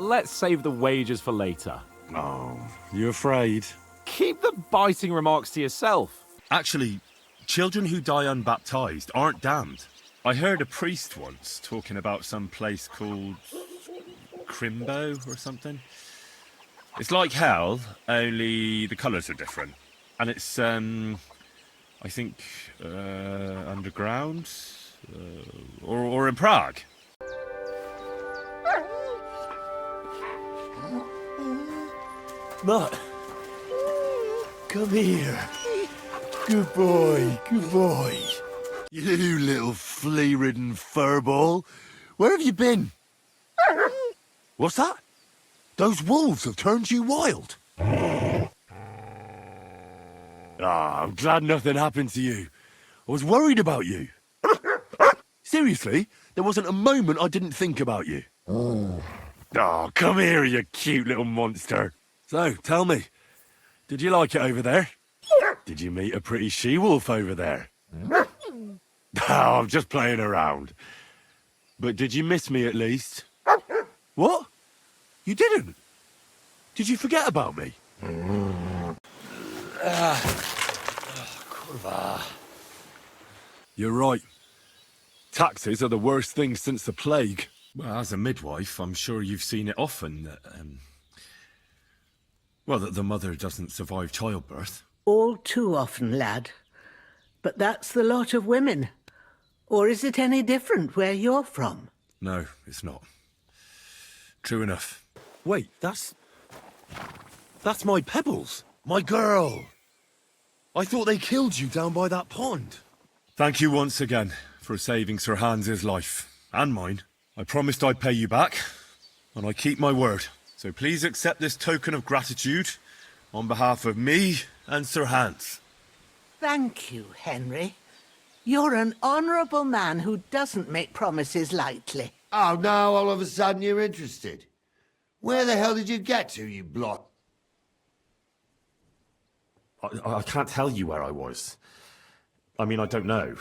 let's save the wagers for later. Oh, you afraid? Keep the biting remarks to yourself. Actually, children who die unbaptized aren't damned. I heard a priest once talking about some place called Crimbo or something. It's like hell, only the colours are different. And it's, I think, underground? Or in Prague. Mutt, come here. Good boy, good boy. You little flea-ridden furball. Where have you been? What's that? Those wolves have turned you wild. I'm glad nothing happened to you. I was worried about you. Seriously, there wasn't a moment I didn't think about you. Oh, come here, you cute little monster. So, tell me, did you like it over there? Did you meet a pretty she-wolf over there? Oh, I'm just playing around. But did you miss me at least? What? You didn't? Did you forget about me? Kurwa. You're right. Taxes are the worst thing since the plague. Well, as a midwife, I'm sure you've seen it often that, that the mother doesn't survive childbirth. All too often, lad. But that's the lot of women. Or is it any different where you're from? No, it's not. True enough. Wait, that's my Pebbles. My girl. I thought they killed you down by that pond. Thank you once again for saving Sir Hans's life. And mine. I promised I'd pay you back, and I keep my word. So please accept this token of gratitude on behalf of me and Sir Hans. Thank you, Henry. You're an honourable man who doesn't make promises lightly. Oh, now all of a sudden you're interested. Where the hell did you get to, you blot? I can't tell you where I was. I mean, I don't know.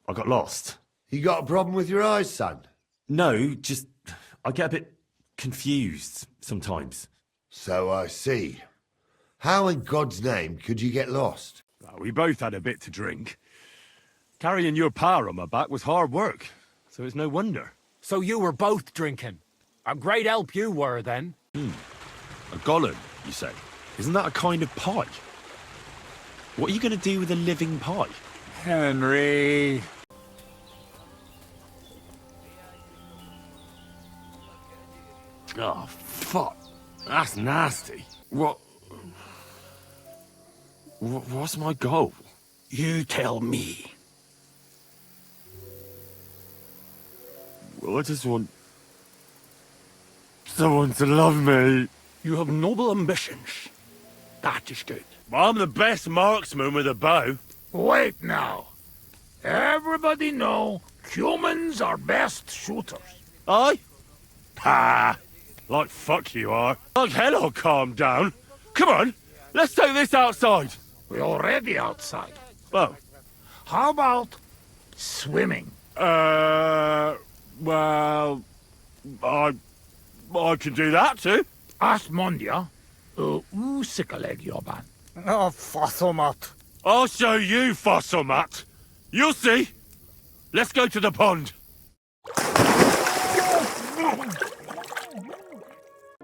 I got lost. You got a problem with your eyes, son? No, just... I get a bit confused sometimes. So I see. How in God's name could you get lost? We both had a bit to drink. Carrying your power on my back was hard work, so it's no wonder. So you were both drinking. A great help you were, then. A golem, you say? Isn't that a kind of pie? What are you going to do with a living pie? Henry... Oh, fuck. That's nasty. What's my goal? You tell me. Well, I just want... someone to love me. You have noble ambitions. That is good. I'm the best marksman with a bow. Wait now. Everybody know humans are best shooters. Aye? Ha! Like fuck you are. Like hell I'll calm down. Come on, let's take this outside. We're already outside. Oh. How about swimming? Well... I can do that too. Asmondia, usikaleg joban. Oh, Fossilmut. I'll show you, Fossilmat. You'll see. Let's go to the pond.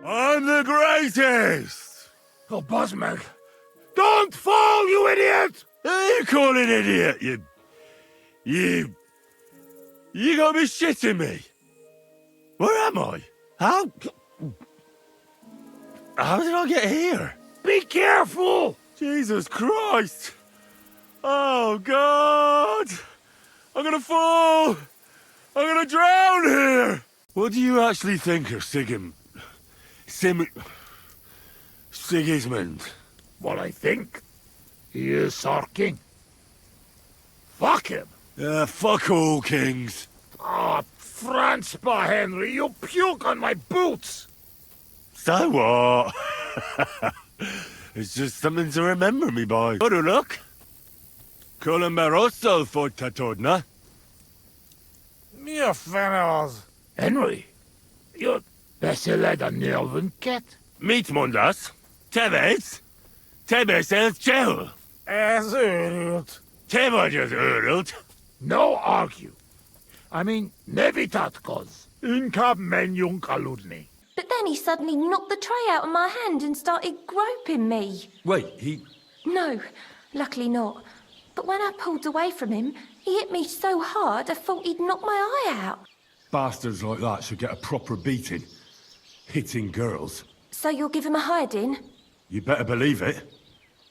I'm the greatest! Oh, Bosmeg. Don't fall, you idiot! Who are you calling idiot, You gotta be shitting me. Where am I? How did I get here? Be careful! Jesus Christ! Oh, God! I'm gonna fall! I'm gonna drown here! What do you actually think of Sigismund? What I think? He is our king. Fuck him! Fuck all kings. Ah, Franzpa, Henry, you puke on my boots! So what? It's just something to remember me by. Oh, look! Colomberoso fortatodna. You fenels. Henry, you Bättre dan Nilvenket. Meet Mundas. Tevez. Tevez els Jell. As urult. Tevez urult. No argue. I mean, nevitatkos. Unkab menjung kaludni. But then he suddenly knocked the tray out of my hand and started groping me. Wait, he... No, luckily not. But when I pulled away from him, he hit me so hard I thought he'd knock my eye out. Bastards like that should get a proper beating. Hitting girls. So you'll give him a hiding? You better believe it.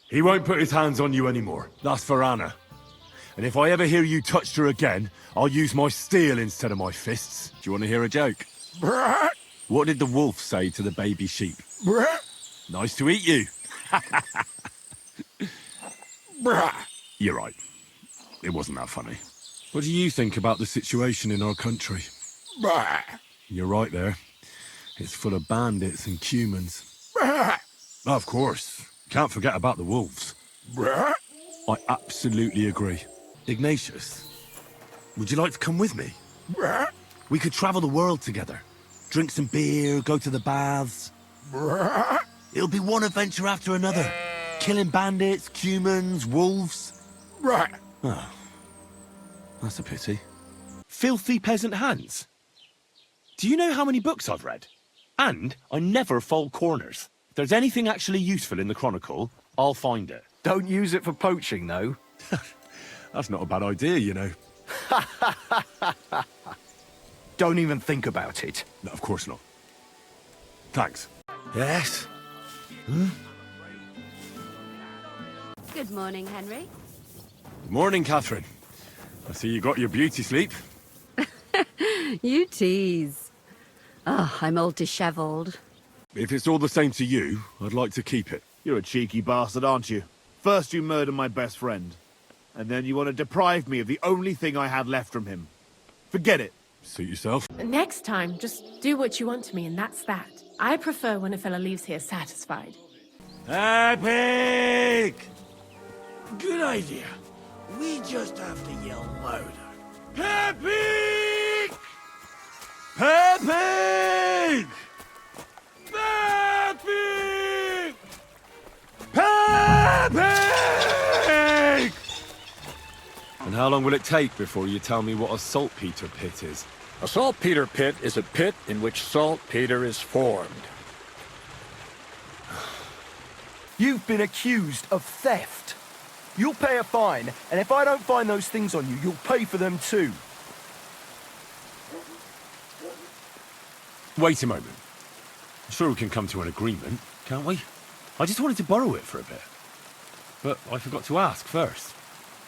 He won't put his hands on you anymore. That's for Anna. And if I ever hear you touched her again, I'll use my steel instead of my fists. Do you want to hear a joke? Brrr. What did the wolf say to the baby sheep? Brrr. Nice to eat you. Brrr. You're right. It wasn't that funny. What do you think about the situation in our country? Brrr. You're right there. It's full of bandits and humans. Brrr. Of course. Can't forget about the wolves. Brrr. I absolutely agree. Ignatius, would you like to come with me? Brrr. We could travel the world together. Drink some beer, go to the baths. Brrr. It'll be one adventure after another. Killing bandits, humans, wolves. Brrr. Oh, that's a pity. Filthy peasant hands. Do you know how many books I've read? And I never fold corners. If there's anything actually useful in the Chronicle, I'll find it. Don't use it for poaching, though. That's not a bad idea, you know. Don't even think about it. No, of course not. Thanks. Yes? Good morning, Henry. Good morning, Catherine. I see you got your beauty sleep. You tease. Oh, I'm all dishevelled. If it's all the same to you, I'd like to keep it. You're a cheeky bastard, aren't you? First you murder my best friend, and then you want to deprive me of the only thing I had left from him. Forget it. Suit yourself. Next time, just do what you want to me, and that's that. I prefer when a fella leaves here satisfied. Epic! Good idea. We just have to yell louder. Epic! Epic! Epic! Epic! And how long will it take before you tell me what a saltpeter pit is? A saltpeter pit is a pit in which saltpeter is formed. You've been accused of theft. You'll pay a fine, and if I don't find those things on you, you'll pay for them too. Wait a moment. I'm sure we can come to an agreement, can't we? I just wanted to borrow it for a bit. But I forgot to ask first.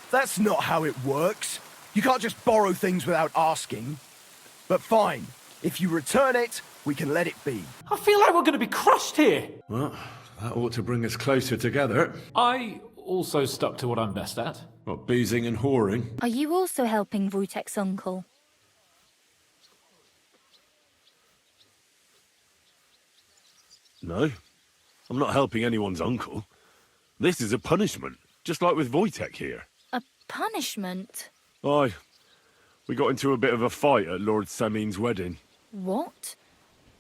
That's not how it works. You can't just borrow things without asking. But fine, if you return it, we can let it be. I feel like we're going to be crushed here. Well, that ought to bring us closer together. I also stuck to what I'm best at. What, boozing and whoring? Are you also helping Vutek's uncle? No, I'm not helping anyone's uncle. This is a punishment, just like with Wojtek here. A punishment? Aye. We got into a bit of a fight at Lord Semin's wedding. What?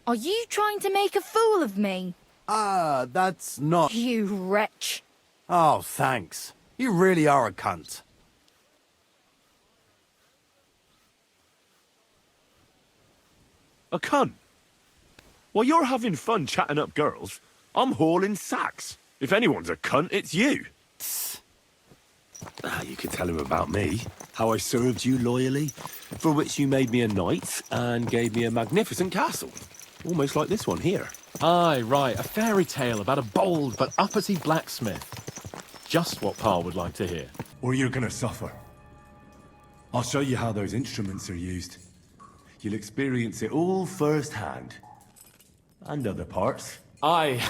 Are you trying to make a fool of me? That's not... You wretch. Oh, thanks. You really are a cunt. A cunt? While you're having fun chatting up girls, I'm hauling sacks. If anyone's a cunt, it's you. You could tell him about me. How I served you loyally, for which you made me a knight and gave me a magnificent castle. Almost like this one here. Aye, right. A fairy tale about a bold but uppity blacksmith. Just what Pa would like to hear. Or you're gonna suffer. I'll show you how those instruments are used. You'll experience it all firsthand. And other parts. Aye.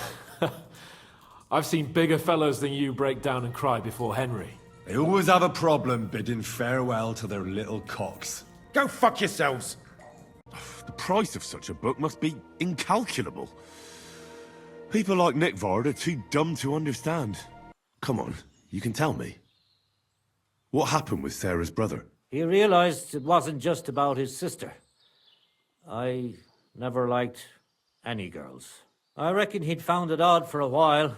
I've seen bigger fellows than you break down and cry before Henry. They always have a problem bidding farewell to their little cocks. Go fuck yourselves. The price of such a book must be incalculable. People like Nick Vard are too dumb to understand. Come on, you can tell me. What happened with Sarah's brother? He realized it wasn't just about his sister. I never liked any girls. I reckon he'd found it odd for a while,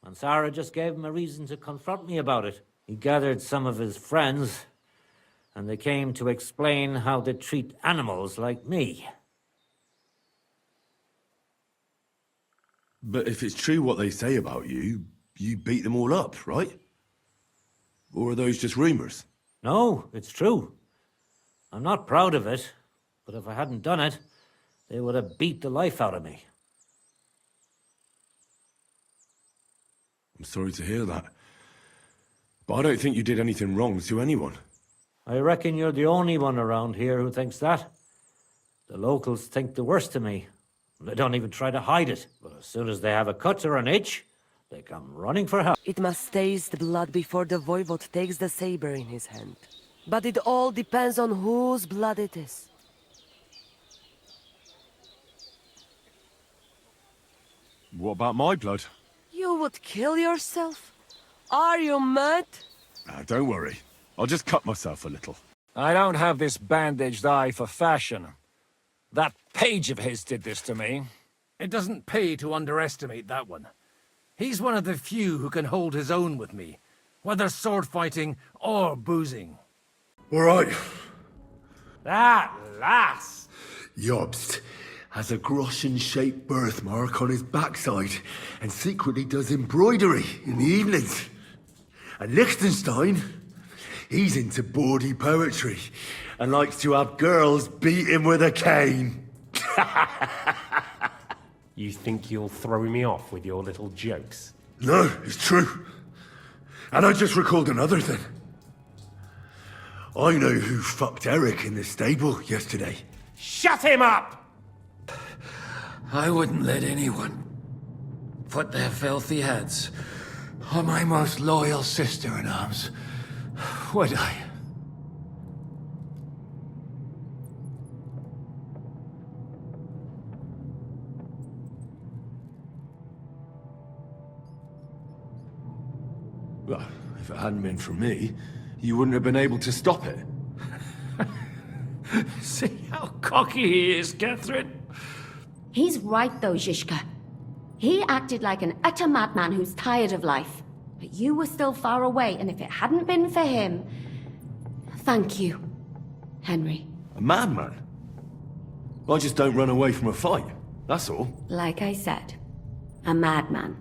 and Sarah just gave him a reason to confront me about it. He gathered some of his friends, and they came to explain how they treat animals like me. But if it's true what they say about you, you beat them all up, right? Or are those just rumours? No, it's true. I'm not proud of it, but if I hadn't done it, they would have beat the life out of me. I'm sorry to hear that. But I don't think you did anything wrong to anyone. I reckon you're the only one around here who thinks that. The locals think the worst of me. They don't even try to hide it. But as soon as they have a cut or an itch, they come running for help. It must taste blood before the voivode takes the saber in his hand. But it all depends on whose blood it is. What about my blood? You would kill yourself? Are you mad? Don't worry. I'll just cut myself a little. I don't have this bandaged eye for fashion. That page of his did this to me. It doesn't pay to underestimate that one. He's one of the few who can hold his own with me, whether sword fighting or boozing. All right. That lass! Jobst has a groschen-shaped birthmark on his backside and secretly does embroidery in the evenings. And Liechtenstein, he's into bawdy poetry and likes to have girls beat him with a cane. You think you'll throw me off with your little jokes? No, it's true. And I just recalled another thing. I know who fucked Eric in the stable yesterday. Shut him up! I wouldn't let anyone put their filthy heads on my most loyal sister-in-arms, would I? Well, if it hadn't been for me, you wouldn't have been able to stop it. See how cocky he is, Catherine? He's right though, Zizka. He acted like an utter madman who's tired of life. But you were still far away, and if it hadn't been for him... Thank you, Henry. A madman? I just don't run away from a fight, that's all. Like I said, a madman.